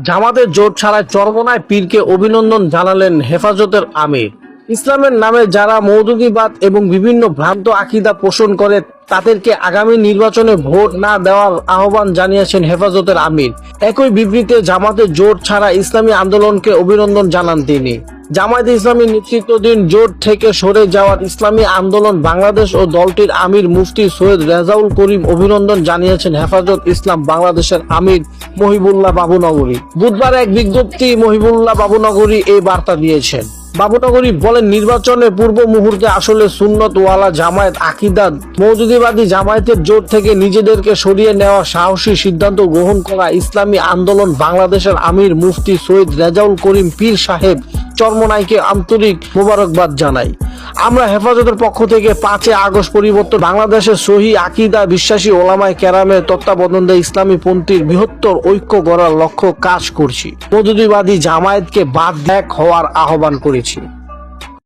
জামাতের জোট ছাড়াই চরমোনায় পীরকে অভিনন্দন জানালেন হেফাজতের আমির। ইসলামের নামে যারা মৌদুদিবাদ এবং বিভিন্ন ভ্রান্ত আকীদা পোষণ করে তাদেরকে আগামী নির্বাচনে ভোট না দেওয়ার আহ্বান জানিয়েছেন হেফাজতের আমির। একই বিবৃতিতে জামাতের জোট ছাড়া ইসলামী আন্দোলনকে অভিনন্দন জানান তিনি। জামায়াতে ইসলামী নেতৃত্বাধীন জোট থেকে সরে যাওয়ার ইসলামী আন্দোলন বাংলাদেশ ও দলটির আমির মুফতি সৈয়দ রেজাউল করিম অভিনন্দন জানিয়েছেন হেফাজত ইসলাম বাংলাদেশের আমির মহিবুল্লাহ বাবুনগরী। বুধবার এক বিজ্ঞপ্তি মহিবুল্লাহ বাবুনগরী এই বার্তা দিয়েছেন। বাবুনগরী বলেন, নির্বাচনের পূর্ব মুহূর্তে আসলে সুন্নত ওয়ালা জামায়াত আকীদা মওদুদিবাদী জামায়াতের জোট থেকে নিজেদেরকে সরিয়ে নেওয়ার সাহসী সিদ্ধান্ত গ্রহণ করা ইসলামী আন্দোলন বাংলাদেশের আমির মুফতি সৈয়দ রেজাউল করিম পীর সাহেব চরমোনাইকে আন্তরিক মোবারকবাদ জানাই। আমরা হেফাজতের পক্ষ থেকে 5 আগস্ট পরিবর্তন বাংলাদেশের সহি আকীদা বিশ্বাসী ওলামায়ে কেরামের তত্ত্বাবধানে ইসলামী পন্থীর বৃহত্তর ঐক্য গড়ার লক্ষ্য কাজ করছি। মওদুদিবাদী জামায়াতকে বাদ এক হওয়ার আহ্বান করেছি।